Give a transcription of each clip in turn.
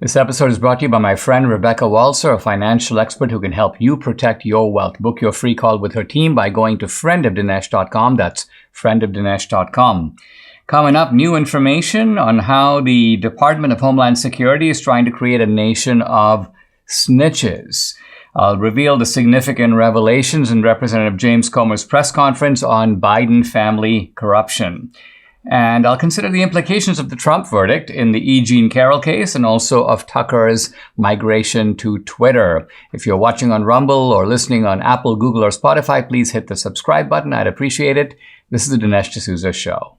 This episode is brought to you by my friend Rebecca Walser, a financial expert who can help you protect your wealth. Book your free call with her team by going to friendofdinesh.com. That's friendofdinesh.com. Coming up, new information on how the Department of Homeland Security is trying to create a nation of snitches. I'll reveal the significant revelations in Representative James Comer's press conference on Biden family corruption. And I'll consider the implications of the Trump verdict in the E. Jean Carroll case and also of Tucker's migration to Twitter. If you're watching on Rumble or listening on Apple, Google, or Spotify, please hit the subscribe button. I'd appreciate it. This is the Dinesh D'Souza Show.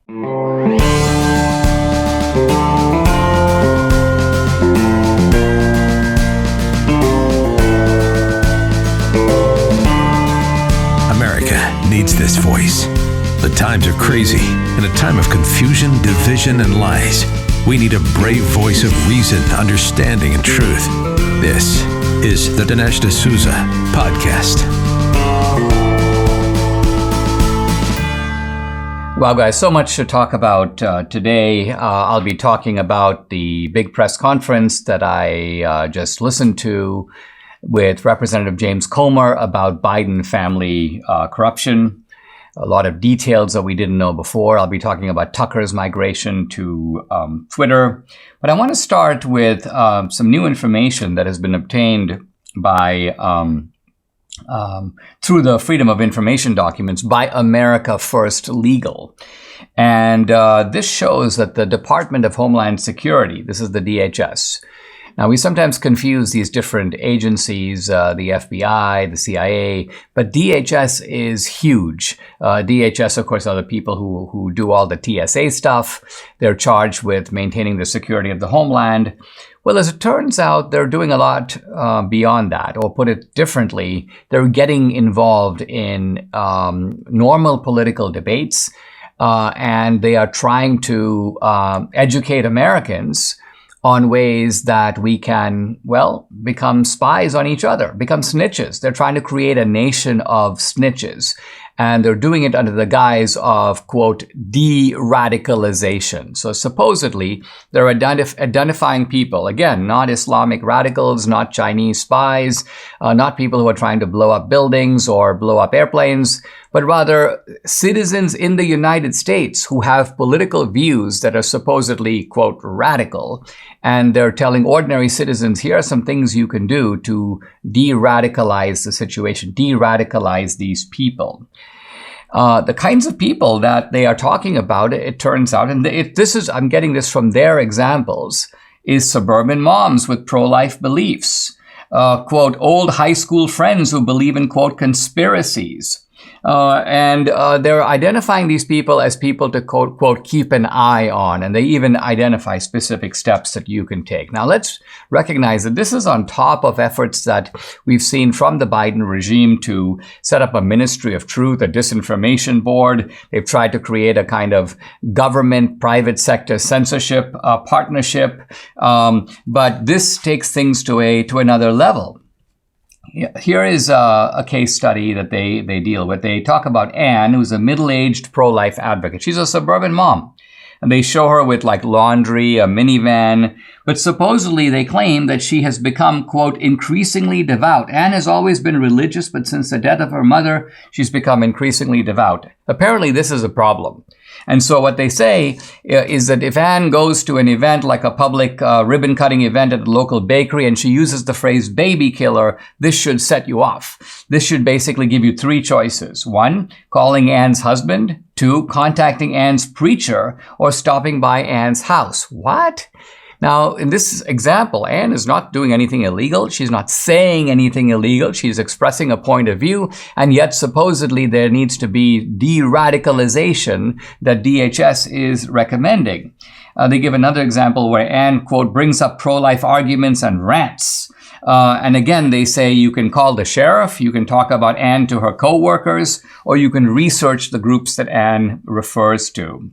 America needs this voice. The times are crazy. In a time of confusion, division, and lies, we need a brave voice of reason, understanding, and truth. This is the Dinesh D'Souza Podcast. Well, guys, so much to talk about today. I'll be talking about the big press conference that I just listened to with Representative James Comer about Biden family corruption. A lot of details that we didn't know before. I'll be talking about Tucker's migration to Twitter. But I want to start with some new information that has been obtained by through the Freedom of Information documents by America First Legal. And this shows that the Department of Homeland Security, this is the DHS. Now, we sometimes confuse these different agencies, the FBI, the CIA, but DHS is huge. DHS, of course, are the people who do all the TSA stuff. They're charged with maintaining the security of the homeland. Well, as it turns out, they're doing a lot beyond that, or put it differently, they're getting involved in normal political debates, and they are trying to educate Americans on ways that we can, well, become spies on each other, become snitches. They're trying to create a nation of snitches. And they're doing it under the guise of, quote, de-radicalization. So supposedly, they're identifying people, again, not Islamic radicals, not Chinese spies, not people who are trying to blow up buildings or blow up airplanes, but rather citizens in the United States who have political views that are supposedly, quote, radical. And they're telling ordinary citizens, here are some things you can do to de-radicalize the situation, de-radicalize these people. The kinds of people that they are talking about, it turns out, and I'm getting this from their examples, is suburban moms with pro-life beliefs, quote, old high school friends who believe in, quote, conspiracies. And they're identifying these people as people to, quote, keep an eye on. And they even identify specific steps that you can take. Now, let's recognize that this is on top of efforts that we've seen from the Biden regime to set up a Ministry of Truth, a disinformation board. They've tried to create a kind of government-private sector censorship partnership. But this takes things to another level. Here is a case study that they deal with. They talk about Anne, who's a middle-aged pro-life advocate. She's a suburban mom. And they show her with like laundry, a minivan. But supposedly they claim that she has become, quote, increasingly devout. Anne has always been religious, but since the death of her mother, she's become increasingly devout. Apparently this is a problem. And so what they say is that if Anne goes to an event like a public ribbon-cutting event at a local bakery and she uses the phrase baby killer, this should set you off. This should basically give you three choices. One, calling Anne's husband. Two, contacting Anne's preacher or stopping by Anne's house. What? Now, in this example, Anne is not doing anything illegal. She's not saying anything illegal. She's expressing a point of view. And yet, supposedly, there needs to be de-radicalization that DHS is recommending. They give another example where Anne, quote, brings up pro-life arguments and rants. And again, they say you can call the sheriff, you can talk about Anne to her co-workers, or you can research the groups that Anne refers to.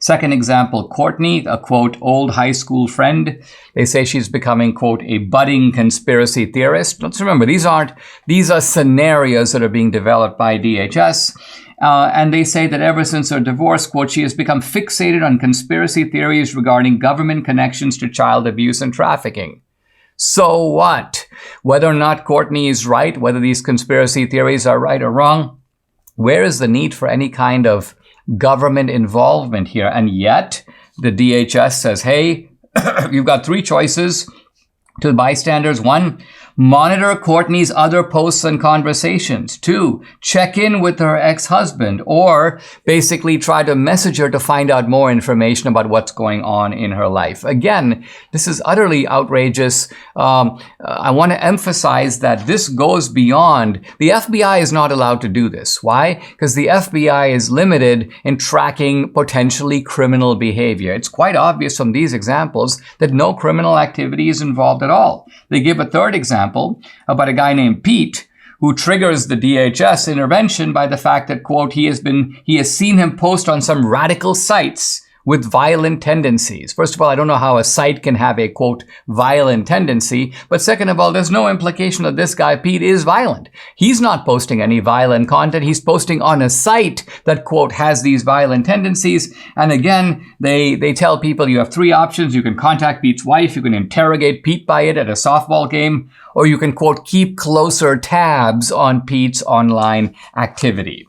Second example, Courtney, a, quote, old high school friend. They say she's becoming, quote, a budding conspiracy theorist. Let's remember, these are scenarios that are being developed by DHS. And they say that ever since her divorce, quote, she has become fixated on conspiracy theories regarding government connections to child abuse and trafficking. So what? Whether or not Courtney is right, whether these conspiracy theories are right or wrong, where is the need for any kind of government involvement here? And yet, the DHS says, hey, you've got three choices to the bystanders. 1, monitor Courtney's other posts and conversations. 2, check in with her ex-husband, or basically try to message her to find out more information about what's going on in her life. Again, this is utterly outrageous. I want to emphasize that this goes beyond. The FBI is not allowed to do this. Why? Because the FBI is limited in tracking potentially criminal behavior. It's quite obvious from these examples that no criminal activity is involved at all. They give a third example about a guy named Pete who triggers the DHS intervention by the fact that, quote, he has seen him post on some radical sites with violent tendencies. First of all, I don't know how a site can have a, quote, violent tendency. But second of all, there's no implication that this guy, Pete, is violent. He's not posting any violent content. He's posting on a site that, quote, has these violent tendencies. And again, they tell people you have three options. You can contact Pete's wife. You can interrogate Pete by it at a softball game. Or you can, quote, keep closer tabs on Pete's online activity.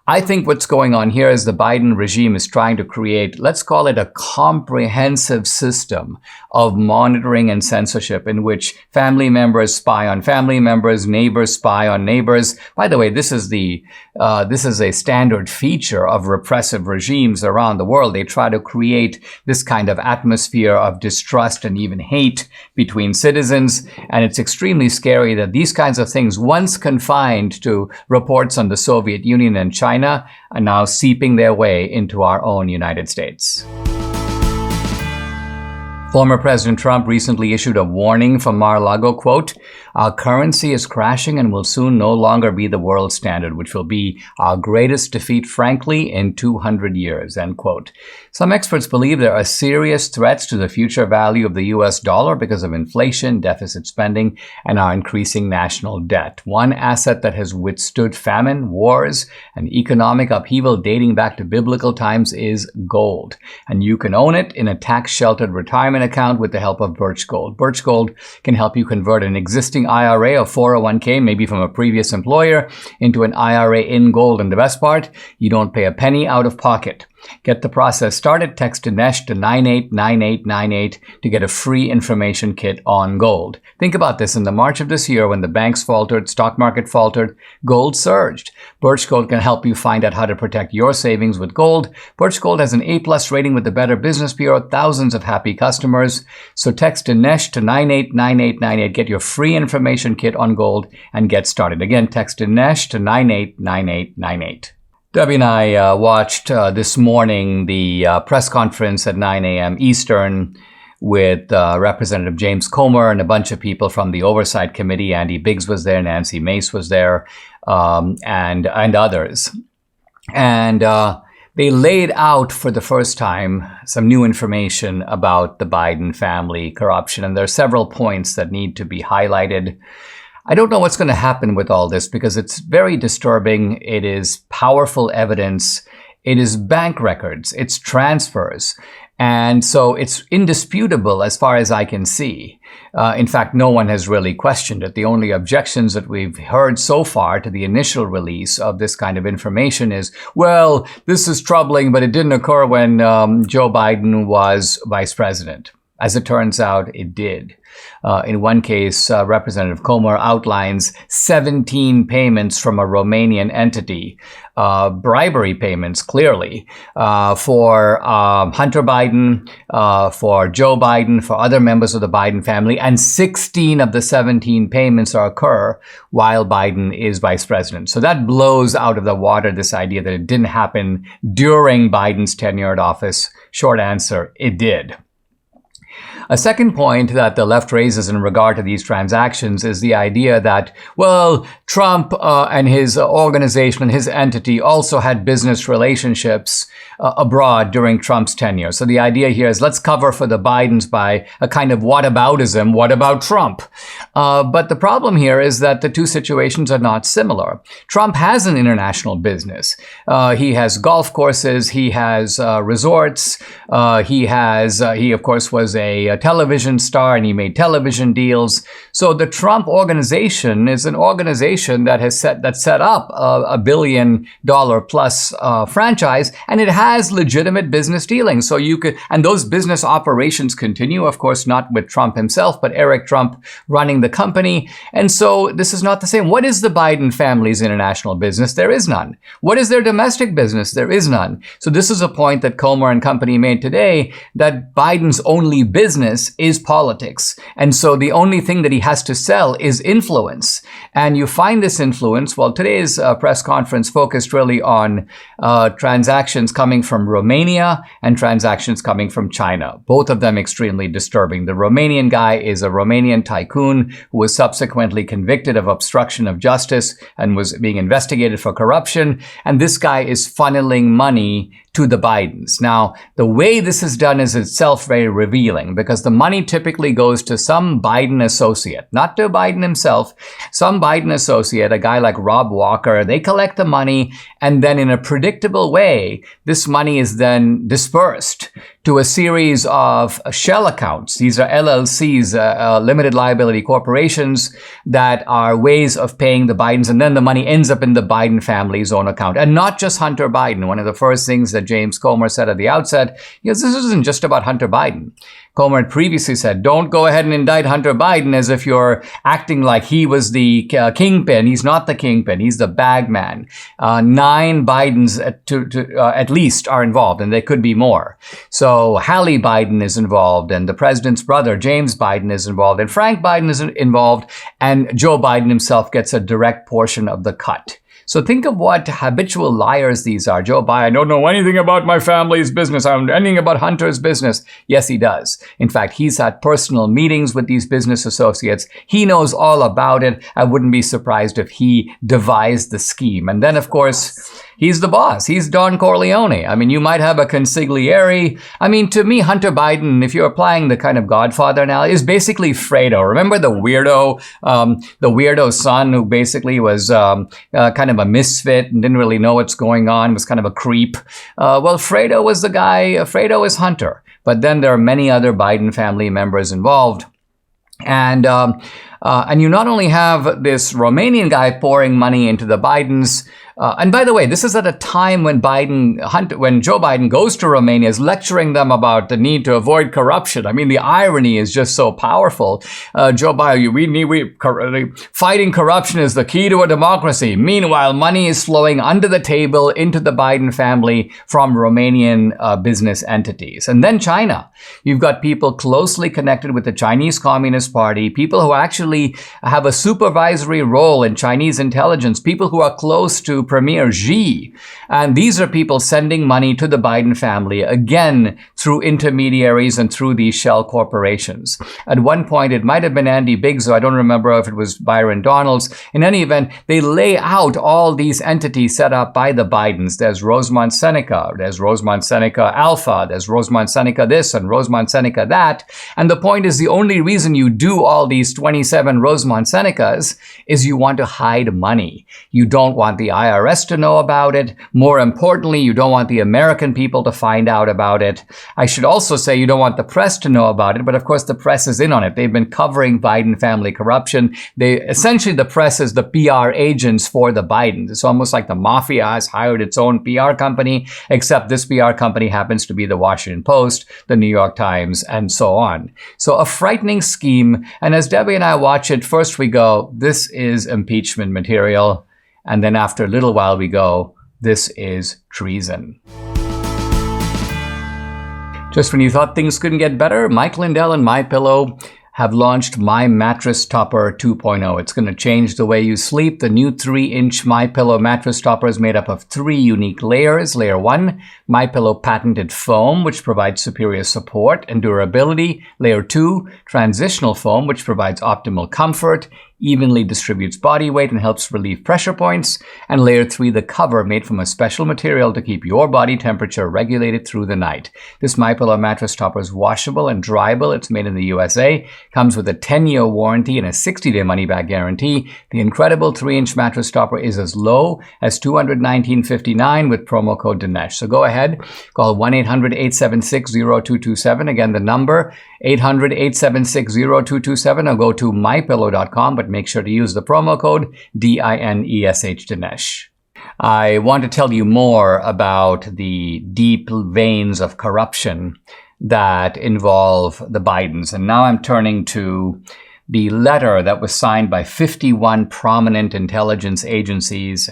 I think what's going on here is the Biden regime is trying to create, let's call it a comprehensive system of monitoring and censorship in which family members spy on family members, neighbors spy on neighbors. By the way, this is a standard feature of repressive regimes around the world. They try to create this kind of atmosphere of distrust and even hate between citizens. And it's extremely scary that these kinds of things, once confined to reports on the Soviet Union and China, are now seeping their way into our own United States. Former President Trump recently issued a warning from Mar-a-Lago, quote, "Our currency is crashing and will soon no longer be the world standard, which will be our greatest defeat, frankly, in 200 years," end quote. Some experts believe there are serious threats to the future value of the U.S. dollar because of inflation, deficit spending, and our increasing national debt. One asset that has withstood famine, wars, and economic upheaval dating back to biblical times is gold. And you can own it in a tax-sheltered retirement account with the help of Birch Gold. Birch Gold can help you convert an existing IRA or 401k, maybe from a previous employer, into an IRA in gold. And the best part, you don't pay a penny out of pocket. Get the process started. Text Dinesh to 989898 to get a free information kit on gold. Think about this. In the March of this year, when the banks faltered, stock market faltered, gold surged. Birch Gold can help you find out how to protect your savings with gold. Birch Gold has an A+ rating with the Better Business Bureau, thousands of happy customers. So text Dinesh to 989898. Get your free information kit on gold and get started. Again, text Dinesh to 989898. Debbie and I watched this morning the press conference at 9 a.m. Eastern with Representative James Comer and a bunch of people from the Oversight Committee. Andy Biggs was there, Nancy Mace was there, and others. And they laid out for the first time some new information about the Biden family corruption. And there are several points that need to be highlighted. I don't know what's going to happen with all this because it's very disturbing. It is powerful evidence. It is bank records. It's transfers. And so it's indisputable as far as I can see. In fact, no one has really questioned it. The only objections that we've heard so far to the initial release of this kind of information is, well, this is troubling, but it didn't occur when Joe Biden was vice president. As it turns out, it did. In one case, Representative Comer outlines 17 payments from a Romanian entity, bribery payments, clearly, for Hunter Biden, for Joe Biden, for other members of the Biden family, and 16 of the 17 payments occur while Biden is vice president. So that blows out of the water this idea that it didn't happen during Biden's tenure at office. Short answer, it did. A second point that the left raises in regard to these transactions is the idea that, well, Trump and his organization and his entity also had business relationships abroad during Trump's tenure. So the idea here is let's cover for the Bidens by a kind of whataboutism. What about Trump? But the problem here is that the two situations are not similar. Trump has an international business. He has golf courses. He has resorts. He of course was a television star and he made television deals. So the Trump organization is an organization that set up a $1 billion plus franchise, and it has legitimate business dealings. So and those business operations continue, of course, not with Trump himself, but Eric Trump running the company. And so this is not the same. What is the Biden family's international business? There is none. What is their domestic business? There is none. So this is a point that Comer and company made today, that Biden's only business is politics. And so the only thing that he has to sell is influence. And you find this influence, well, today's press conference focused really on transactions coming from Romania and transactions coming from China, both of them extremely disturbing. The Romanian guy is a Romanian tycoon who was subsequently convicted of obstruction of justice and was being investigated for corruption. And this guy is funneling money to the Bidens. Now, the way this is done is itself very revealing, because the money typically goes to some Biden associate, not to Biden himself, some Biden associate, a guy like Rob Walker. They collect the money, and then in a predictable way, this money is then dispersed to a series of shell accounts. These are LLCs, limited liability corporations, that are ways of paying the Bidens, and then the money ends up in the Biden family's own account. And not just Hunter Biden. One of the first things that James Comer said at the outset, this isn't just about Hunter Biden. Comer had previously said, don't go ahead and indict Hunter Biden as if you're acting like he was the kingpin. He's not the kingpin. He's the bag man. 9 Bidens at least are involved, and there could be more. So Hallie Biden is involved, and the president's brother, James Biden, is involved, and Frank Biden is involved, and Joe Biden himself gets a direct portion of the cut. So think of what habitual liars these are. Joe Biden, I don't know anything about my family's business. I don't know anything about Hunter's business. Yes, he does. In fact, he's had personal meetings with these business associates. He knows all about it. I wouldn't be surprised if he devised the scheme. And then, of course, he's the boss. He's Don Corleone. I mean, you might have a consigliere. I mean, to me, Hunter Biden, if you're applying the kind of Godfather now, is basically Fredo. Remember the weirdo son who basically was kind of a misfit and didn't really know what's going on, was kind of a creep. Well, Fredo was the guy. Fredo is Hunter. But then there are many other Biden family members involved. And you not only have this Romanian guy pouring money into the Bidens, and by the way, this is at a time when Joe Biden goes to Romania, is lecturing them about the need to avoid corruption. I mean, the irony is just so powerful. Joe Biden, fighting corruption is the key to a democracy. Meanwhile, money is flowing under the table into the Biden family from Romanian business entities. And then China. You've got people closely connected with the Chinese Communist Party, people who actually have a supervisory role in Chinese intelligence, people who are close to Premier Xi. And these are people sending money to the Biden family, again, through intermediaries and through these shell corporations. At one point, it might have been Andy Biggs, so I don't remember if it was Byron Donalds. In any event, they lay out all these entities set up by the Bidens. There's Rosemont Seneca, there's Rosemont Seneca Alpha, there's Rosemont Seneca this and Rosemont Seneca that. And the point is, the only reason you do all these 27 Rosemont Senecas is you want to hide money. You don't want the IRS to know about it. More importantly, you don't want the American people to find out about it. I should also say you don't want the press to know about it, but of course the press is in on it. They've been covering Biden family corruption. Essentially, the press is the PR agents for the Bidens. It's almost like the mafia has hired its own PR company, except this PR company happens to be the Washington Post, the New York Times, and so on. So a frightening scheme. And as Debbie and I watch it, first we go, this is impeachment material. And then after a little while we go, this is treason. Just when you thought things couldn't get better, Mike Lindell and MyPillow have launched My Mattress Topper 2.0. It's going to change the way you sleep. The new 3-inch MyPillow mattress topper is made up of 3 unique layers. Layer 1, MyPillow patented foam, which provides superior support and durability. Layer 2, transitional foam, which provides optimal comfort, evenly distributes body weight, and helps relieve pressure points. And layer 3, the cover, made from a special material to keep your body temperature regulated through the night. This MyPillow mattress topper is washable and dryable. It's made in the USA, comes with a 10-year warranty and a 60-day money-back guarantee. The incredible 3-inch mattress topper is as low as $219.59 with promo code Dinesh. So go ahead, call 1-800-876-0227. Again, the number 800-876-0227, or go to mypillow.com, but make sure to use the promo code DINESH Dinesh. I want to tell you more about the deep veins of corruption that involve the Bidens. And now I'm turning to the letter that was signed by 51 prominent intelligence agencies,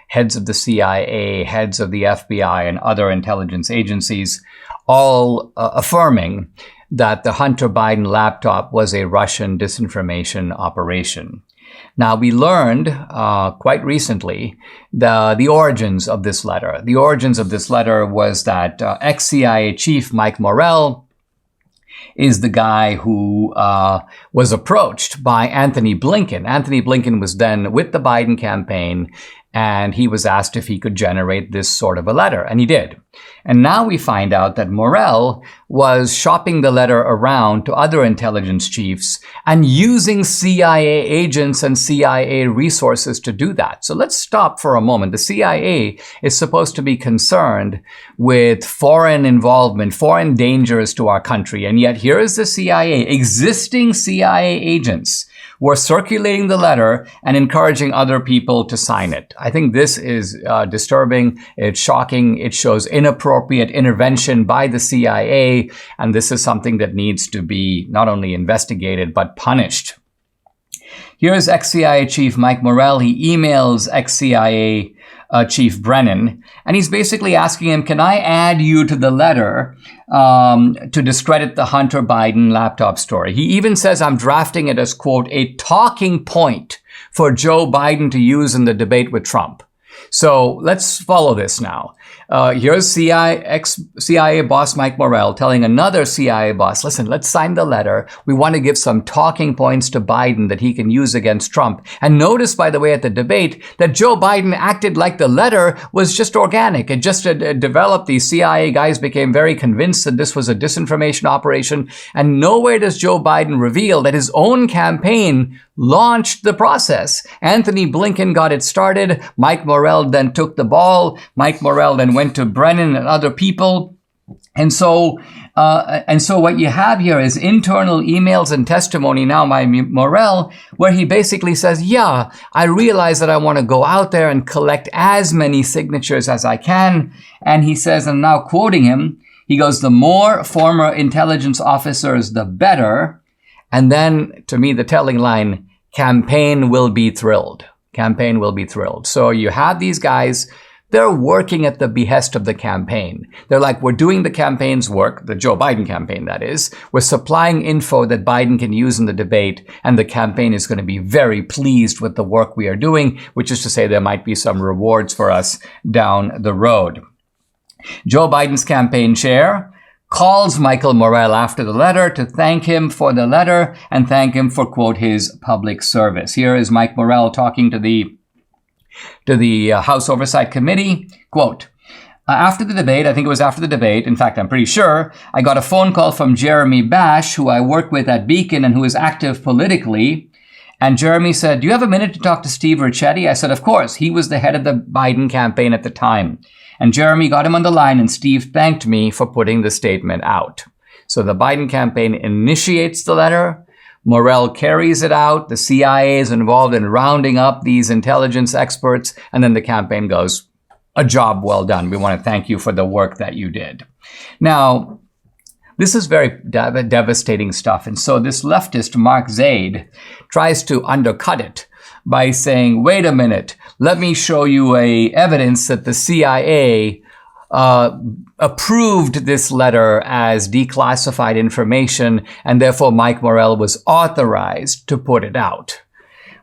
heads of the CIA, heads of the FBI, and other intelligence agencies, all affirming that the Hunter Biden laptop was a Russian disinformation operation. Now, we learned quite recently the origins of this letter. The origins of this letter was that ex-CIA chief Mike Morell is the guy who was approached by Anthony Blinken. Anthony Blinken was then with the Biden campaign, and he was asked if he could generate this sort of a letter, and he did. And now we find out that Morell was shopping the letter around to other intelligence chiefs and using CIA agents and CIA resources to do that. So let's stop for a moment. The CIA is supposed to be concerned with foreign involvement, foreign dangers to our country. And yet here is the CIA, existing CIA agents, were circulating the letter and encouraging other people to sign it. I think this is disturbing. It's shocking. It shows inappropriate intervention by the CIA. And this is something that needs to be not only investigated, but punished. Here's ex-CIA chief Mike Morell. He emails ex-CIA Chief Brennan, and he's basically asking him, can I add you to the letter to discredit the Hunter Biden laptop story? He even says, I'm drafting it as, quote, a talking point for Joe Biden to use in the debate with Trump. So let's follow this now. Here's ex-CIA boss Mike Morell telling another CIA boss, listen, let's sign the letter. We want to give some talking points to Biden that he can use against Trump. And notice, by the way, at the debate that Joe Biden acted like the letter was just organic. It just developed. These CIA guys became very convinced that this was a disinformation operation. And nowhere does Joe Biden reveal that his own campaign launched the process. Anthony Blinken got it started. Mike Morell then took the ball. Mike Morell then went to Brennan and other people. And so what you have here is internal emails and testimony now by Morell, where he basically says, yeah, I realize that I want to go out there and collect as many signatures as I can. And he says, I'm now quoting him, he goes, the more former intelligence officers, the better. And then, to me, the telling line, campaign will be thrilled. Campaign will be thrilled. So you have these guys, they're working at the behest of the campaign. They're like, we're doing the campaign's work, the Joe Biden campaign, that is. We're supplying info that Biden can use in the debate, and the campaign is going to be very pleased with the work we are doing, which is to say there might be some rewards for us down the road. Joe Biden's campaign chair calls Michael Morell after the letter to thank him for the letter and thank him for, quote, his public service. Here is Mike Morell talking to the House Oversight Committee, quote, after the debate, I think it was after the debate, in fact, I'm pretty sure, I got a phone call from Jeremy Bash, who I work with at Beacon and who is active politically. And Jeremy said, do you have a minute to talk to Steve Ricchetti? I said, of course. He was the head of the Biden campaign at the time. And Jeremy got him on the line, and Steve thanked me for putting the statement out. So the Biden campaign initiates the letter. Morell carries it out. The CIA is involved in rounding up these intelligence experts. And then the campaign goes, a job well done. We want to thank you for the work that you did. Now, this is very devastating stuff. And so this leftist, Mark Zaid, tries to undercut it by saying, wait a minute, let me show you evidence that the CIA approved this letter as declassified information, and therefore Mike Morell was authorized to put it out.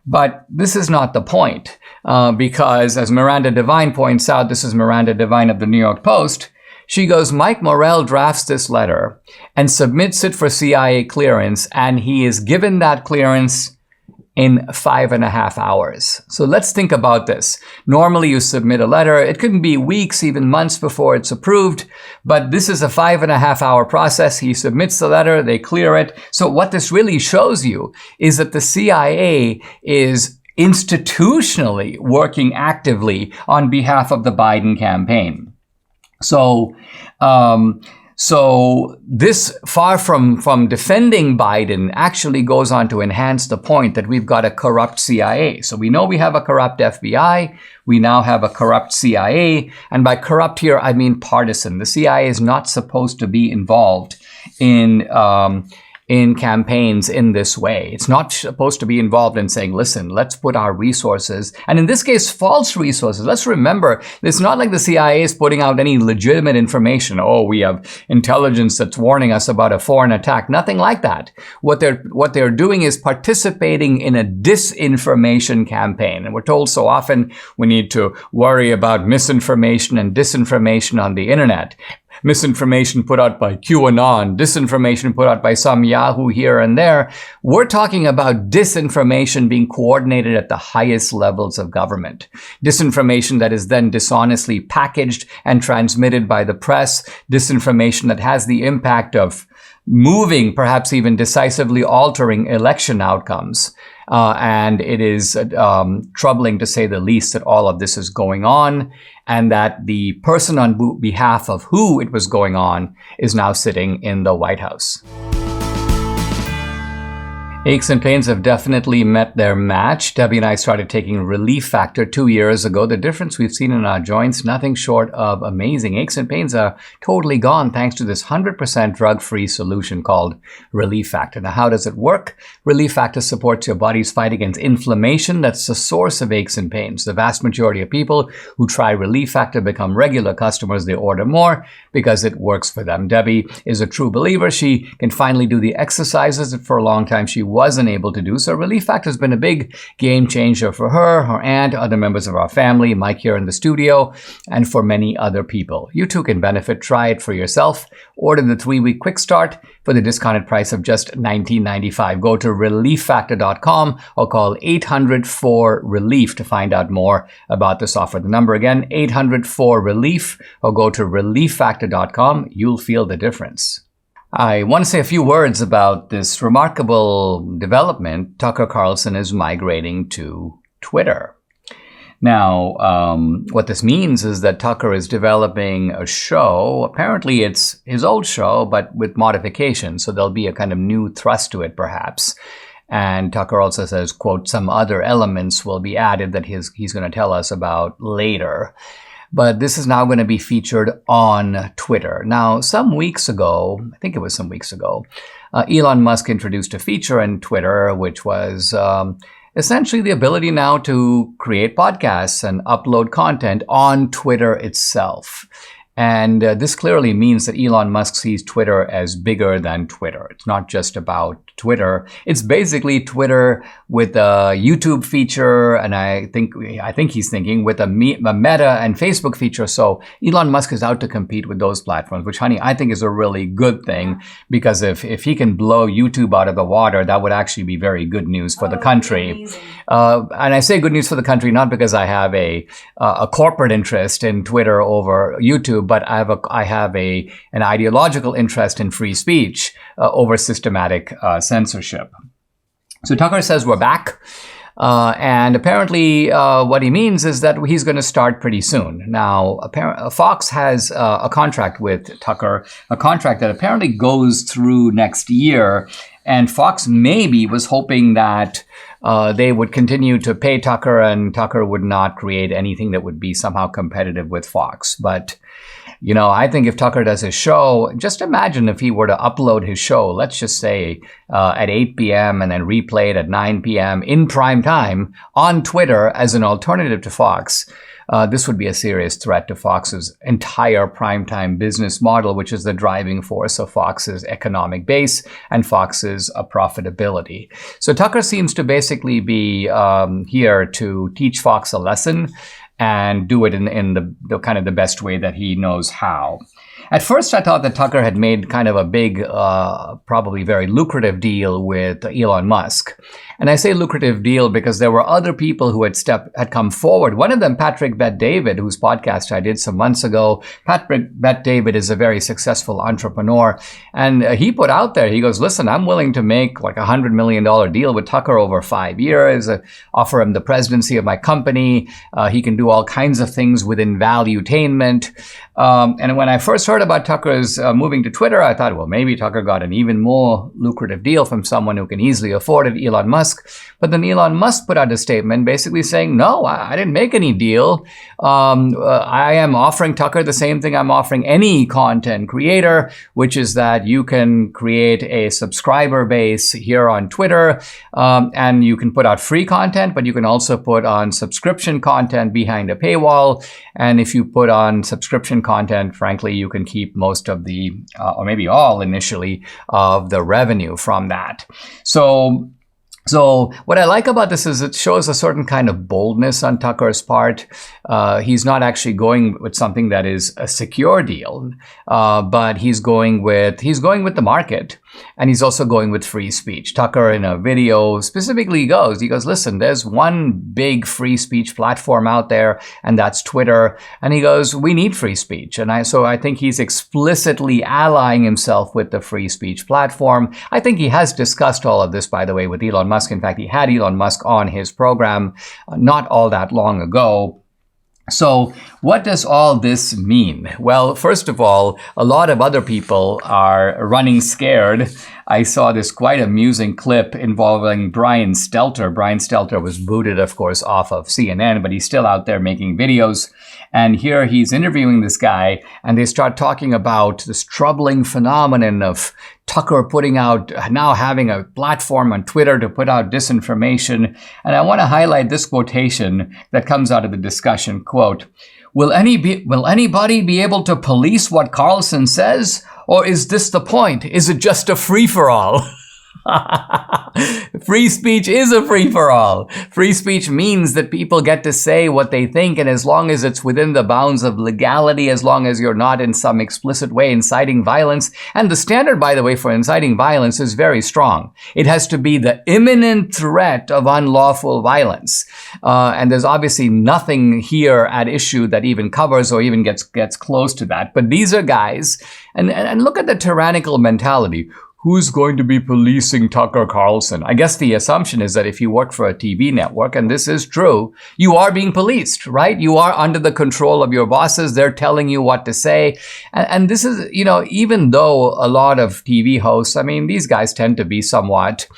But this is not the point, because as Miranda Devine points out, this is Miranda Devine of the New York Post, she goes, Mike Morell drafts this letter and submits it for CIA clearance, and he is given that clearance in 5.5 hours. So let's think about this. Normally you submit a letter. It can be weeks, even months before it's approved, but this is a 5.5 hour process. He submits the letter, they clear it. So what this really shows you is that the CIA is institutionally working actively on behalf of the Biden campaign. So this, far from defending Biden, actually goes on to enhance the point that we've got a corrupt CIA. So we know we have a corrupt FBI. We now have a corrupt CIA. And by corrupt here, I mean partisan. The CIA is not supposed to be involved in campaigns in this way. It's not supposed to be involved in saying, listen, let's put our resources, and in this case, false resources. Let's remember, it's not like the CIA is putting out any legitimate information. Oh, we have intelligence that's warning us about a foreign attack. Nothing like that. What they're doing is participating in a disinformation campaign. And we're told so often we need to worry about misinformation and disinformation on the internet. Misinformation put out by QAnon, disinformation put out by some Yahoo here and there. We're talking about disinformation being coordinated at the highest levels of government. Disinformation that is then dishonestly packaged and transmitted by the press. Disinformation that has the impact of moving, perhaps even decisively altering election outcomes. And it is troubling, to say the least, that all of this is going on, and that the person on behalf of who it was going on is now sitting in the White House. Aches and pains have definitely met their match. Debbie and I started taking Relief Factor 2 years ago. The difference we've seen in our joints, nothing short of amazing. Aches and pains are totally gone thanks to this 100% drug-free solution called Relief Factor. Now, how does it work? Relief Factor supports your body's fight against inflammation. That's the source of aches and pains. The vast majority of people who try Relief Factor become regular customers. They order more because it works for them. Debbie is a true believer. She can finally do the exercises that for a long time she wasn't able to do. So Relief Factor has been a big game changer for her, her aunt, other members of our family, Mike here in the studio, and for many other people. You too can benefit. Try it for yourself. Order the 3-week quick start for the discounted price of just $19.95. Go to relieffactor.com or call 800-4-RELIEF to find out more about this offer. The number again, 800-4-RELIEF, or go to relieffactor.com. You'll feel the difference. I want to say a few words about this remarkable development. Tucker Carlson is migrating to Twitter. Now, what this means is that Tucker is developing a show. Apparently, it's his old show, but with modifications. So there'll be a kind of new thrust to it, perhaps. And Tucker also says, quote, some other elements will be added that he's going to tell us about later. But this is now going to be featured on Twitter. Now, some weeks ago, I think it was some weeks ago, Elon Musk introduced a feature in Twitter, which was essentially the ability now to create podcasts and upload content on Twitter itself. And this clearly means that Elon Musk sees Twitter as bigger than Twitter. It's not just about Twitter. It's basically Twitter with a YouTube feature, and I think he's thinking with a Meta and Facebook feature. So Elon Musk is out to compete with those platforms, which, honey, I think is a really good thing, because if he can blow YouTube out of the water, that would actually be very good news for the country. And I say good news for the country not because I have a corporate interest in Twitter over YouTube, but I have an ideological interest in free speech over systematic censorship. So Tucker says we're back. And apparently what he means is that he's going to start pretty soon. Now, Fox has a contract with Tucker, a contract that apparently goes through next year. And Fox maybe was hoping that they would continue to pay Tucker, and Tucker would not create anything that would be somehow competitive with Fox. But I think if Tucker does his show, just imagine if he were to upload his show, let's just say at 8 p.m. and then replay it at 9 p.m. in prime time on Twitter as an alternative to Fox. This would be a serious threat to Fox's entire primetime business model, which is the driving force of Fox's economic base and Fox's profitability. So Tucker seems to basically be here to teach Fox a lesson and do it in the kind of the best way that he knows how. At first, I thought that Tucker had made kind of a big, probably very lucrative deal with Elon Musk. And I say lucrative deal because there were other people who had come forward. One of them, Patrick Bet-David, whose podcast I did some months ago. Patrick Bet-David is a very successful entrepreneur. And he put out there, he goes, listen, I'm willing to make like $100 million deal with Tucker over 5 years, offer him the presidency of my company. He can do all kinds of things within valuetainment. And when I first heard about Tucker's moving to Twitter, I thought, well, maybe Tucker got an even more lucrative deal from someone who can easily afford it, Elon Musk. But then Elon Musk put out a statement basically saying, no, I didn't make any deal. I am offering Tucker the same thing I'm offering any content creator, which is that you can create a subscriber base here on Twitter, and you can put out free content, but you can also put on subscription content behind a paywall. And if you put on subscription content, frankly, you can keep most of the, or maybe all initially, of the revenue from that. So what I like about this is it shows a certain kind of boldness on Tucker's part. He's not actually going with something that is a secure deal, but he's going with the market. And he's also going with free speech. Tucker in a video specifically he goes, listen, there's one big free speech platform out there, and that's Twitter. And he goes, we need free speech. And so I think he's explicitly allying himself with the free speech platform. I think he has discussed all of this, by the way, with Elon Musk. In fact, he had Elon Musk on his program not all that long ago. So what does all this mean? Well, first of all, a lot of other people are running scared. I saw this quite amusing clip involving Brian Stelter. Brian Stelter was booted, of course, off of CNN, but he's still out there making videos. And here he's interviewing this guy, and they start talking about this troubling phenomenon of Tucker now having a platform on Twitter to put out disinformation. And I want to highlight this quotation that comes out of the discussion, quote, Will anybody be able to police what Carlson says? Or is this the point? Is it just a free-for-all? Free speech is a free-for-all. Free speech means that people get to say what they think, and as long as it's within the bounds of legality, as long as you're not in some explicit way inciting violence, and the standard, by the way, for inciting violence is very strong. It has to be the imminent threat of unlawful violence. And there's obviously nothing here at issue that even covers or even gets close to that. But these are guys, and look at the tyrannical mentality. Who's going to be policing Tucker Carlson? I guess the assumption is that if you work for a TV network, and this is true, you are being policed, right? You are under the control of your bosses. They're telling you what to say. And this is, even though a lot of TV hosts, these guys tend to be somewhat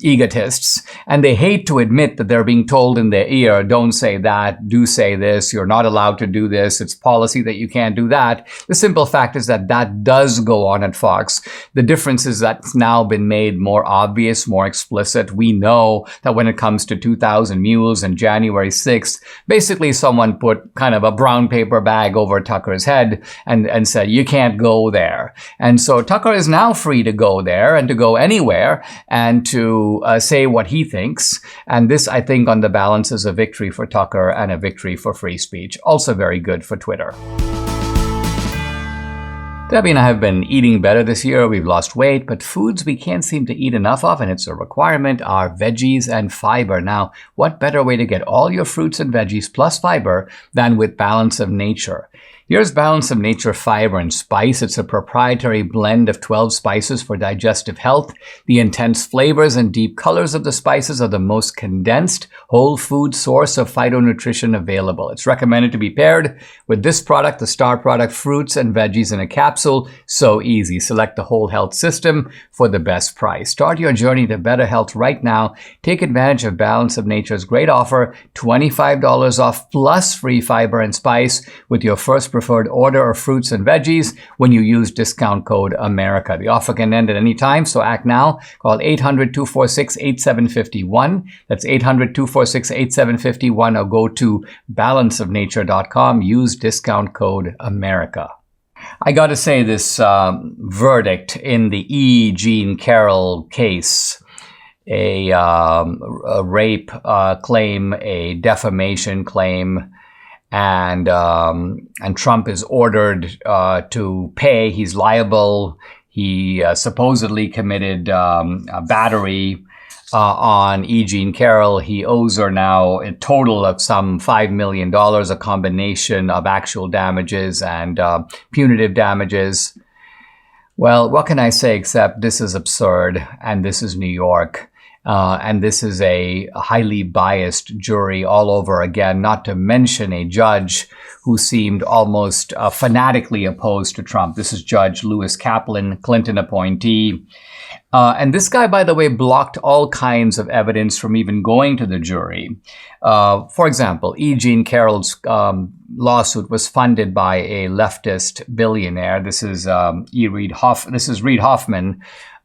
egotists, and they hate to admit that they're being told in their ear, don't say that, do say this, you're not allowed to do this, it's policy that you can't do that. The simple fact is that does go on at Fox. The difference is that's now been made more obvious, more explicit. We know that when it comes to 2,000 Mules and January 6th, basically someone put kind of a brown paper bag over Tucker's head and said, you can't go there. And so Tucker is now free to go there and to go anywhere and to say what he thinks. And this, I think, on the balance is a victory for Tucker and a victory for free speech. Also very good for Twitter. Debbie and I have been eating better this year. We've lost weight, but foods we can't seem to eat enough of, and it's a requirement, are veggies and fiber. Now, what better way to get all your fruits and veggies plus fiber than with Balance of Nature? Here's Balance of Nature Fiber and Spice. It's a proprietary blend of 12 spices for digestive health. The intense flavors and deep colors of the spices are the most condensed, whole food source of phytonutrition available. It's recommended to be paired with this product, the star product, fruits and veggies in a capsule. So easy. Select the whole health system for the best price. Start your journey to better health right now. Take advantage of Balance of Nature's great offer, $25 off plus free fiber and spice with your first preferred order of fruits and veggies when you use discount code America. The offer can end at any time, so act now. Call 800-246-8751. That's 800-246-8751, or go to balanceofnature.com. Use discount code America. I got to say, this verdict in the E. Jean Carroll case, a rape claim, a defamation claim, and Trump is ordered to pay. He's liable. He supposedly committed a battery on E. Jean Carroll. He owes her now a total of some $5 million, a combination of actual damages and punitive damages. Well, what can I say except this is absurd, and this is New York, and this is a highly biased jury all over again, not to mention a judge who seemed almost fanatically opposed to Trump. This is Judge Lewis Kaplan, Clinton appointee. And this guy, by the way, blocked all kinds of evidence from even going to the jury. For example, E. Jean Carroll's lawsuit was funded by a leftist billionaire. This is Reid Hoffman,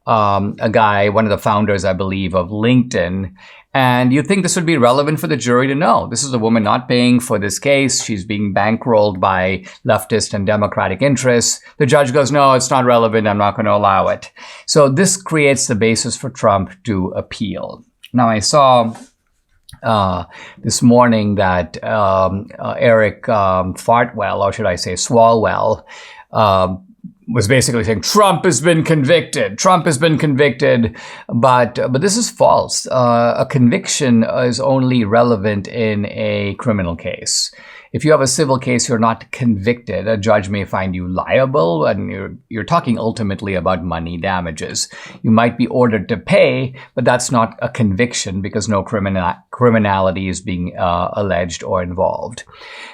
a guy, one of the founders, I believe, of LinkedIn. And you'd think this would be relevant for the jury to know. This is a woman not paying for this case. She's being bankrolled by leftist and Democratic interests. The judge goes, no, it's not relevant. I'm not going to allow it. So this creates the basis for Trump to appeal. Now, I saw this morning that Eric Fartwell, or should I say Swalwell, was basically saying Trump has been convicted. Trump has been convicted, but this is false. A conviction is only relevant in a criminal case. If you have a civil case, you're not convicted. A judge may find you liable, and you're talking ultimately about money damages. You might be ordered to pay, but that's not a conviction because no criminality is being alleged or involved.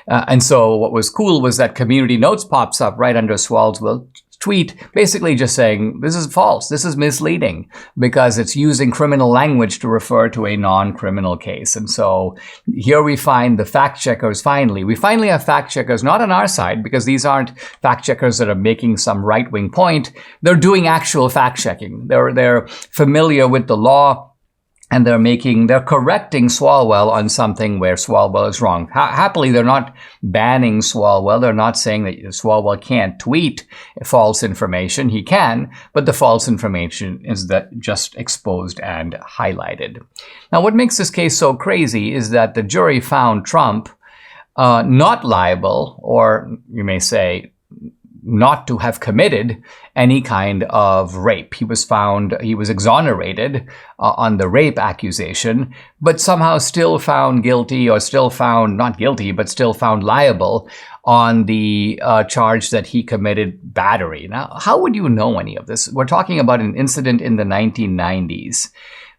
And so what was cool was that Community Notes pops up right under Swalwell's tweet, basically just saying, this is false, this is misleading, because it's using criminal language to refer to a non-criminal case. And so here we find the fact checkers finally. We finally have fact checkers, not on our side, because these aren't fact checkers that are making some right-wing point. They're doing actual fact checking. They're familiar with the law, and they're correcting Swalwell on something where Swalwell is wrong. Happily, they're not banning Swalwell. They're not saying that Swalwell can't tweet false information. He can, but the false information is that just exposed and highlighted. Now, what makes this case so crazy is that the jury found Trump not liable, or you may say, not to have committed any kind of rape. He was exonerated on the rape accusation, but somehow still found guilty, or still found not guilty, but still found liable on the charge that he committed battery. Now, how would you know any of this? We're talking about an incident in the 1990s.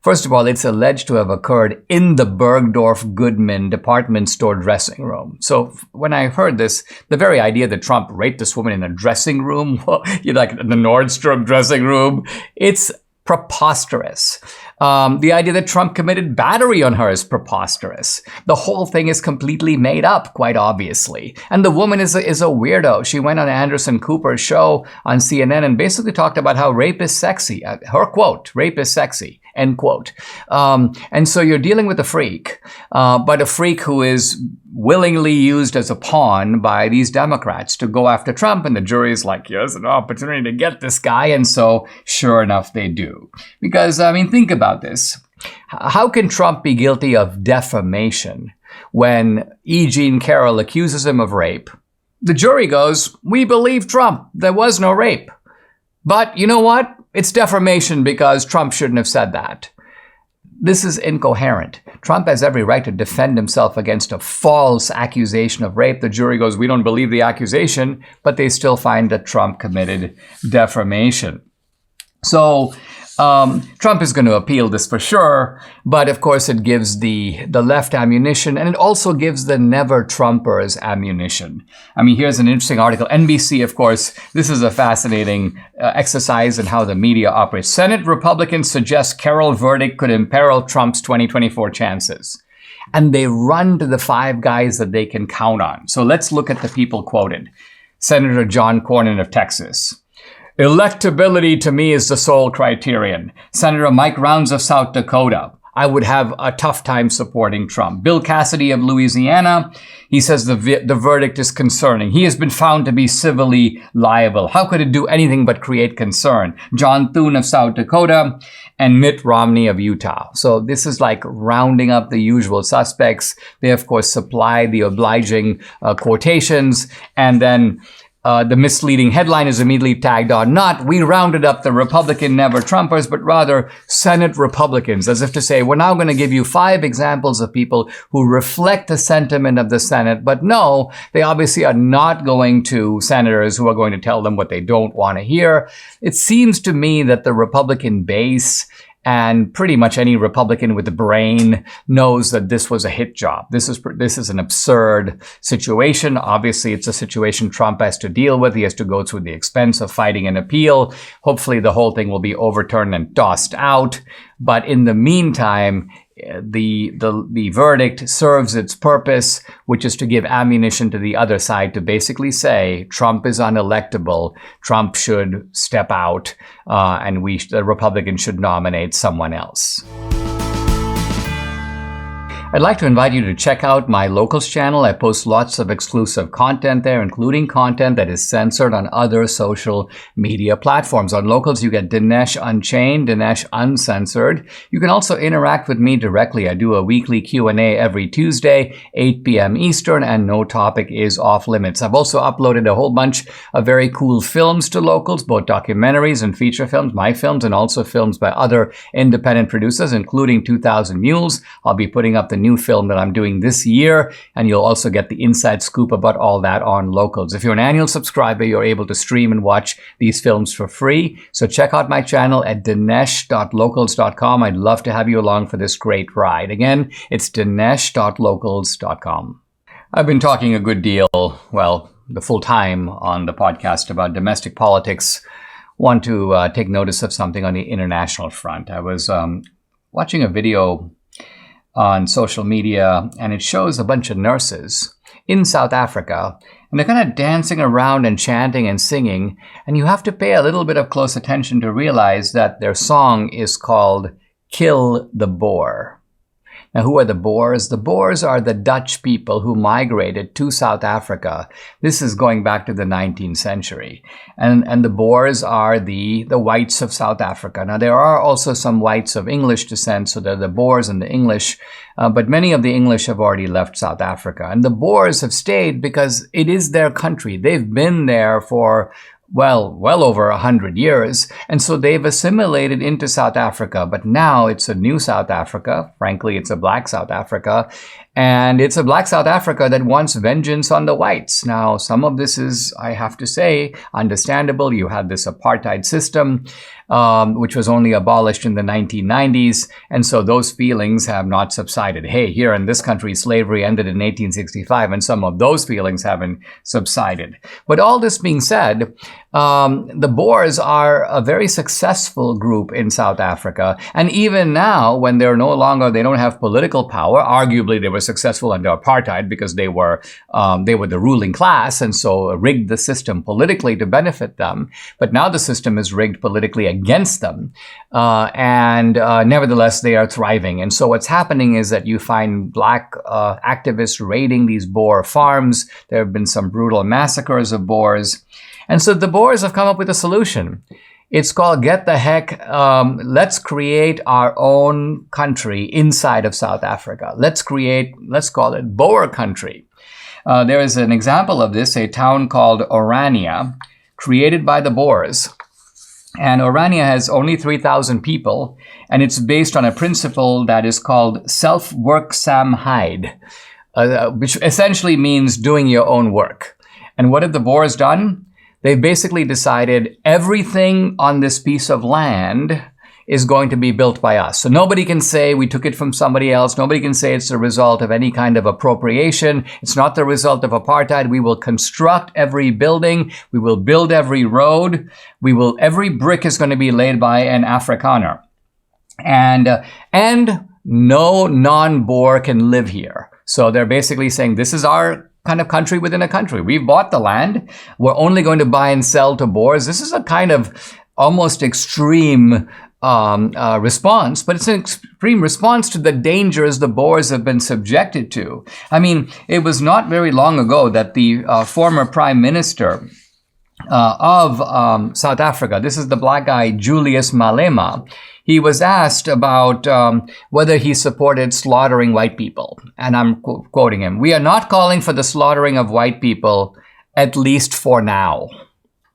First of all, it's alleged to have occurred in the Bergdorf Goodman department store dressing room. So when I heard this, the very idea that Trump raped this woman in a dressing room, like the Nordstrom dressing room, it's preposterous. The idea that Trump committed battery on her is preposterous. The whole thing is completely made up, quite obviously. And the woman is a weirdo. She went on Anderson Cooper's show on CNN and basically talked about how rape is sexy. Her quote, rape is sexy, end quote. And so you're dealing with a freak, but a freak who is willingly used as a pawn by these Democrats to go after Trump. And the jury is like, here's an opportunity to get this guy. And so sure enough, they do. Because, I mean, think about this. How can Trump be guilty of defamation when E. Jean Carroll accuses him of rape? The jury goes, we believe Trump. There was no rape. But you know what? It's defamation because Trump shouldn't have said that. This is incoherent. Trump has every right to defend himself against a false accusation of rape. The jury goes, we don't believe the accusation, but they still find that Trump committed defamation. So Trump is going to appeal this for sure, but of course it gives the left ammunition, and it also gives the never-Trumpers ammunition. I mean, here's an interesting article. NBC, of course, this is a fascinating exercise in how the media operates. Senate Republicans suggest Carroll verdict could imperil Trump's 2024 chances. And they run to the five guys that they can count on. So let's look at the people quoted. Senator John Cornyn of Texas. Electability to me is the sole criterion. Senator Mike Rounds of South Dakota. I would have a tough time supporting Trump. Bill Cassidy of Louisiana, he says the verdict is concerning. He has been found to be civilly liable. How could it do anything but create concern? John Thune of South Dakota and Mitt Romney of Utah. So this is like rounding up the usual suspects. They, of course, supply the obliging quotations, and then the misleading headline is immediately tagged on. Not, we rounded up the Republican never-Trumpers, but rather Senate Republicans, as if to say, we're now going to give you 5 examples of people who reflect the sentiment of the Senate. But no, they obviously are not going to senators who are going to tell them what they don't want to hear. It seems to me that the Republican base and pretty much any Republican with a brain knows that this was a hit job. This is an absurd situation. Obviously, it's a situation Trump has to deal with. He has to go through the expense of fighting an appeal. Hopefully, the whole thing will be overturned and tossed out. But in the meantime, the verdict serves its purpose, which is to give ammunition to the other side to basically say Trump is unelectable, Trump should step out, and the Republicans should nominate someone else. I'd like to invite you to check out my Locals channel. I post lots of exclusive content there, including content that is censored on other social media platforms. On Locals, you get Dinesh Unchained, Dinesh Uncensored. You can also interact with me directly. I do a weekly Q&A every Tuesday, 8 p.m. Eastern, and no topic is off limits. I've also uploaded a whole bunch of very cool films to Locals, both documentaries and feature films, my films, and also films by other independent producers, including 2000 Mules. I'll be putting up the new film that I'm doing this year, and you'll also get the inside scoop about all that on Locals. If you're an annual subscriber, you're able to stream and watch these films for free. So check out my channel at dinesh.locals.com. I'd love to have you along for this great ride. Again, it's dinesh.locals.com. I've been talking a good deal, well, the full time on the podcast about domestic politics. Want to take notice of something on the international front. I was watching a video on social media, and it shows a bunch of nurses in South Africa, and they're kind of dancing around and chanting and singing, and you have to pay a little bit of close attention to realize that their song is called Kill the Boer. Now, who are the Boers? The Boers are the Dutch people who migrated to South Africa. This is going back to the 19th century. And the Boers are the whites of South Africa. Now, there are also some whites of English descent, so they're the Boers and the English, but many of the English have already left South Africa. And the Boers have stayed because it is their country. They've been there for well over 100 years. And so they've assimilated into South Africa. But now it's a new South Africa. Frankly, it's a black South Africa. And it's a black South Africa that wants vengeance on the whites. Now, some of this is, I have to say, understandable. You had this apartheid system, which was only abolished in the 1990s. And so those feelings have not subsided. Hey, here in this country, slavery ended in 1865, and some of those feelings haven't subsided. But all this being said, the Boers are a very successful group in South Africa. And even now, when they don't have political power, arguably they were successful under apartheid because they were the ruling class, and so rigged the system politically to benefit them. But now the system is rigged politically against them. And nevertheless, they are thriving. And so what's happening is that you find black activists raiding these Boer farms. There have been some brutal massacres of Boers. And so the Boers have come up with a solution. It's called Get the Heck. Let's create our own country inside of South Africa. Let's call it Boer country. There is an example of this, a town called Orania, created by the Boers. And Orania has only 3,000 people, and it's based on a principle that is called self-werkzaamheid, which essentially means doing your own work. And what have the Boers done? They've basically decided everything on this piece of land is going to be built by us. So nobody can say we took it from somebody else. Nobody can say it's the result of any kind of appropriation. It's not the result of apartheid. We will construct every building. We will build every road. Every brick is going to be laid by an Afrikaner. And no non-Boer can live here. So they're basically saying this is our kind of country within a country. We've bought the land. We're only going to buy and sell to Boers. This is a kind of almost extreme response, but it's an extreme response to the dangers the Boers have been subjected to. I mean, it was not very long ago that the former prime minister of South Africa, this is the black guy Julius Malema, he was asked about whether he supported slaughtering white people. And I'm quoting him, "We are not calling for the slaughtering of white people, at least for now."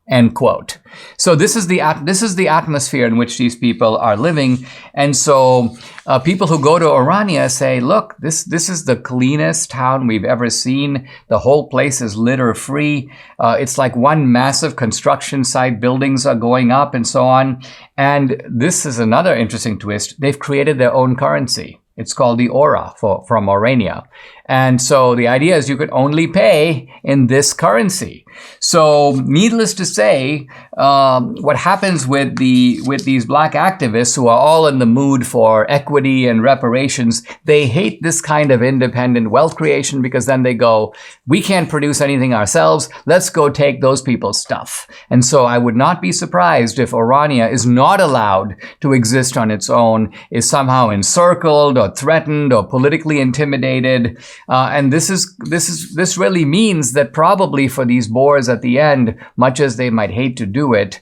End quote. So this is the atmosphere in which these people are living. And so people who go to Orania say, look, this is the cleanest town we've ever seen. The whole place is litter free. It's like one massive construction site. Buildings are going up and so on. And this is another interesting twist. They've created their own currency. It's called the Ora from Orania. And so the idea is you could only pay in this currency. So needless to say, what happens with these black activists who are all in the mood for equity and reparations, they hate this kind of independent wealth creation because then they go, we can't produce anything ourselves. Let's go take those people's stuff. And so I would not be surprised if Orania is not allowed to exist on its own, is somehow encircled or threatened or politically intimidated. And this really means that probably for these Boers at the end, much as they might hate to do it,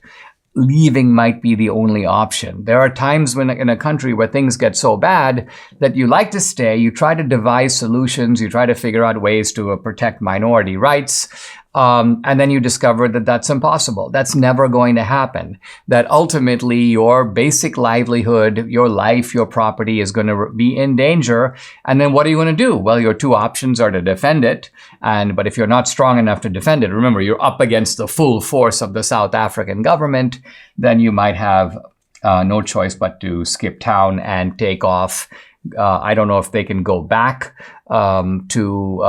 leaving might be the only option. There are times when in a country where things get so bad that you like to stay, you try to devise solutions, you try to figure out ways to protect minority rights, and then you discover that that's impossible. That's never going to happen. That ultimately your basic livelihood, your life, your property is going to be in danger. And then what are you going to do? Well, your two options are to defend it. But if you're not strong enough to defend it, remember, you're up against the full force of the South African government, then you might have no choice but to skip town and take off. I don't know if they can go back to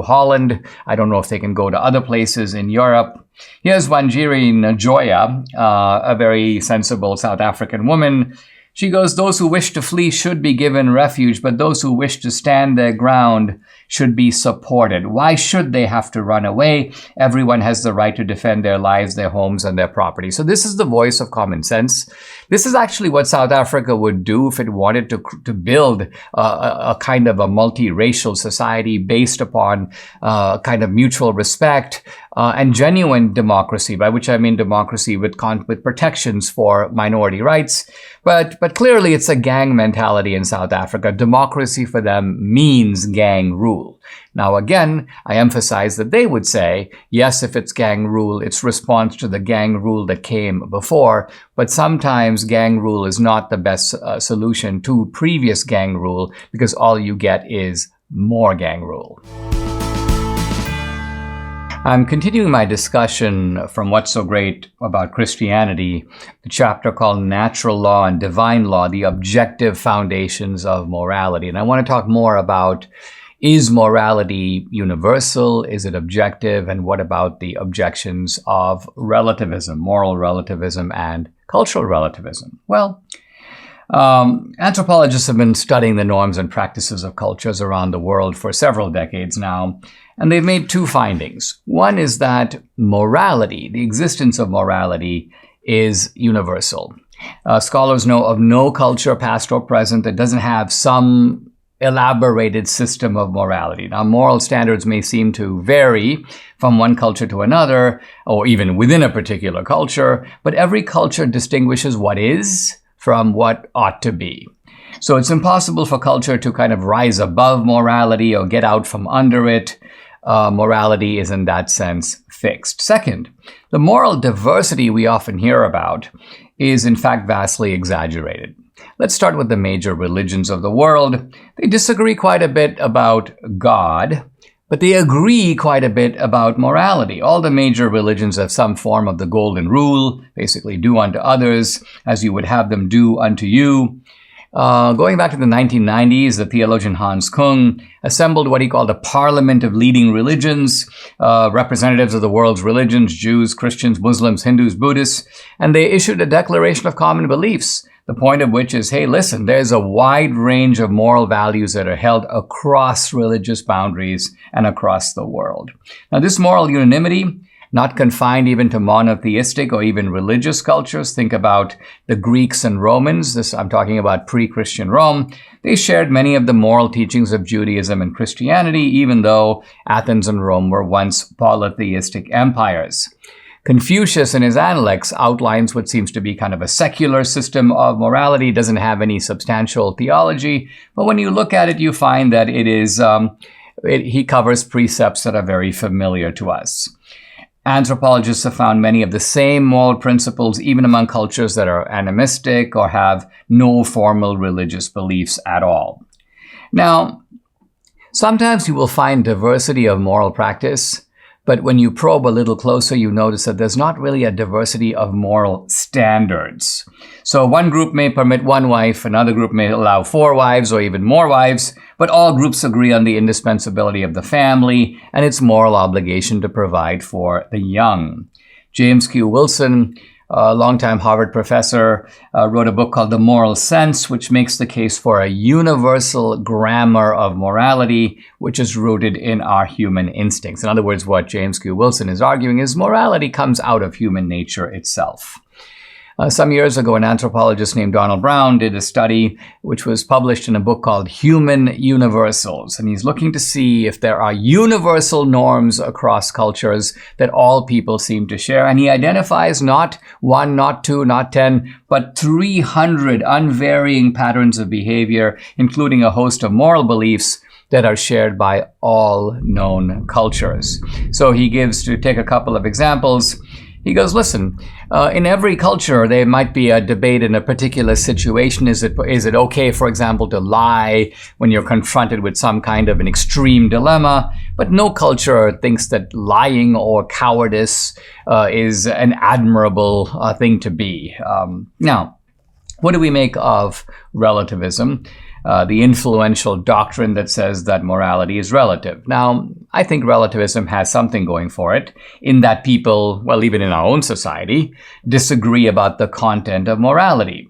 Holland. I don't know if they can go to other places in Europe. Here's Wanjiri Njoya, a very sensible South African woman. She goes, those who wish to flee should be given refuge, but those who wish to stand their ground should be supported. Why should they have to run away? Everyone has the right to defend their lives, their homes, and their property. So this is the voice of common sense. This is actually what South Africa would do if it wanted to build a kind of a multiracial society based upon kind of mutual respect and genuine democracy, by which I mean democracy with protections for minority rights. But clearly it's a gang mentality in South Africa. Democracy for them means gang rule. Now, again, I emphasize that they would say, yes, if it's gang rule, it's response to the gang rule that came before. But sometimes gang rule is not the best solution to previous gang rule because all you get is more gang rule. I'm continuing my discussion from What's So Great About Christianity, the chapter called Natural Law and Divine Law, the Objective Foundations of Morality. And I want to talk more about, is morality universal? Is it objective? And what about the objections of relativism, moral relativism and cultural relativism? Well, anthropologists have been studying the norms and practices of cultures around the world for several decades now, and they've made two findings. One is that morality, the existence of morality, is universal. Scholars know of no culture, past or present, that doesn't have some elaborated system of morality. Now, moral standards may seem to vary from one culture to another, or even within a particular culture, but every culture distinguishes what is from what ought to be. So it's impossible for culture to kind of rise above morality or get out from under it. Morality is in that sense fixed. Second, the moral diversity we often hear about is in fact vastly exaggerated. Let's start with the major religions of the world. They disagree quite a bit about God, but they agree quite a bit about morality. All the major religions have some form of the golden rule, basically do unto others as you would have them do unto you. Going back to the 1990s, the theologian Hans Kung assembled what he called a parliament of leading religions, representatives of the world's religions, Jews, Christians, Muslims, Hindus, Buddhists, and they issued a declaration of common beliefs. The point of which is, hey, listen, there's a wide range of moral values that are held across religious boundaries and across the world. Now, this moral unanimity, not confined even to monotheistic or even religious cultures. Think about the Greeks and Romans. I'm talking about pre-Christian Rome. They shared many of the moral teachings of Judaism and Christianity, even though Athens and Rome were once polytheistic empires. Confucius in his Analects outlines what seems to be kind of a secular system of morality, doesn't have any substantial theology, but when you look at it, you find that he covers precepts that are very familiar to us. Anthropologists have found many of the same moral principles even among cultures that are animistic or have no formal religious beliefs at all. Now, sometimes you will find diversity of moral practice, but when you probe a little closer, you notice that there's not really a diversity of moral standards. So one group may permit one wife, another group may allow 4 wives or even more wives, but all groups agree on the indispensability of the family and its moral obligation to provide for the young. James Q. Wilson, a longtime Harvard professor, wrote a book called The Moral Sense, which makes the case for a universal grammar of morality, which is rooted in our human instincts. In other words, what James Q. Wilson is arguing is morality comes out of human nature itself. Some years ago, an anthropologist named Donald Brown did a study which was published in a book called Human Universals. And he's looking to see if there are universal norms across cultures that all people seem to share. And he identifies not 1, not 2, not 10, but 300 unvarying patterns of behavior, including a host of moral beliefs that are shared by all known cultures. So he gives, to take a couple of examples, he goes, listen, in every culture, there might be a debate in a particular situation. Is it okay, for example, to lie when you're confronted with some kind of an extreme dilemma? But no culture thinks that lying or cowardice is an admirable thing to be. Now, what do we make of relativism? The influential doctrine that says that morality is relative. Now, I think relativism has something going for it in that people, well, even in our own society, disagree about the content of morality.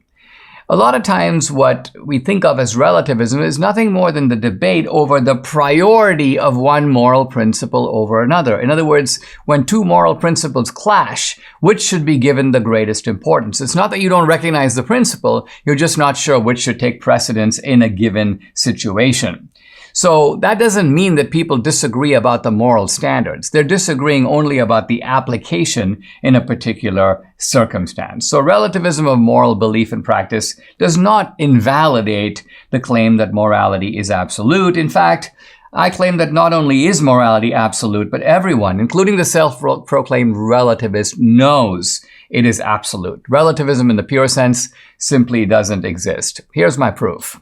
A lot of times what we think of as relativism is nothing more than the debate over the priority of one moral principle over another. In other words, when 2 moral principles clash, which should be given the greatest importance? It's not that you don't recognize the principle, you're just not sure which should take precedence in a given situation. So that doesn't mean that people disagree about the moral standards. They're disagreeing only about the application in a particular circumstance. So relativism of moral belief and practice does not invalidate the claim that morality is absolute. In fact, I claim that not only is morality absolute, but everyone, including the self-proclaimed relativist, knows it is absolute. Relativism in the pure sense simply doesn't exist. Here's my proof.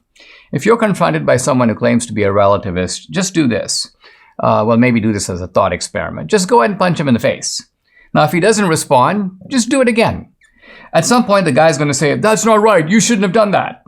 If you're confronted by someone who claims to be a relativist, just do this. Maybe do this as a thought experiment. Just go ahead and punch him in the face. Now, if he doesn't respond, just do it again. At some point, the guy's going to say, that's not right. You shouldn't have done that.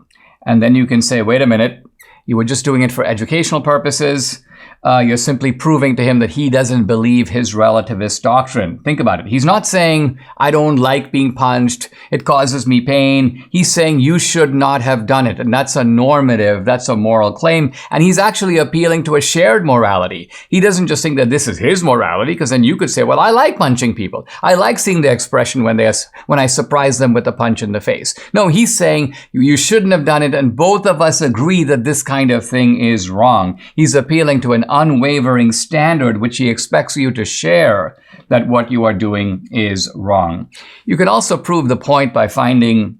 And then you can say, wait a minute. You were just doing it for educational purposes. You're simply proving to him that he doesn't believe his relativist doctrine. Think about it. He's not saying, I don't like being punched. It causes me pain. He's saying you should not have done it. And that's a normative. That's a moral claim. And he's actually appealing to a shared morality. He doesn't just think that this is his morality, because then you could say, well, I like punching people. I like seeing the expression when I surprise them with a punch in the face. No, he's saying you shouldn't have done it. And both of us agree that this kind of thing is wrong. He's appealing to an unwavering standard which he expects you to share, that what you are doing is wrong. You can also prove the point by finding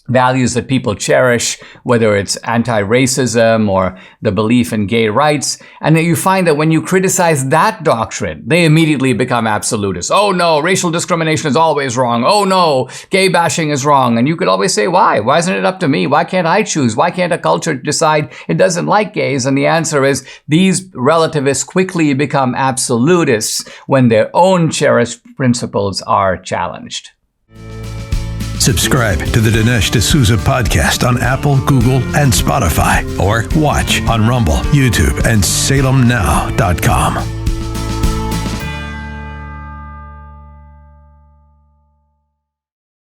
values that people cherish, whether it's anti-racism or the belief in gay rights, and then you find that when you criticize that doctrine, they immediately become absolutists. Oh no, racial discrimination is always wrong. Oh no, gay bashing is wrong. And you could always say, why? Why isn't it up to me? Why can't I choose? Why can't a culture decide it doesn't like gays? And the answer is these relativists quickly become absolutists when their own cherished principles are challenged. Subscribe to the Dinesh D'Souza podcast on Apple, Google, and Spotify, or watch on Rumble, YouTube, and SalemNow.com.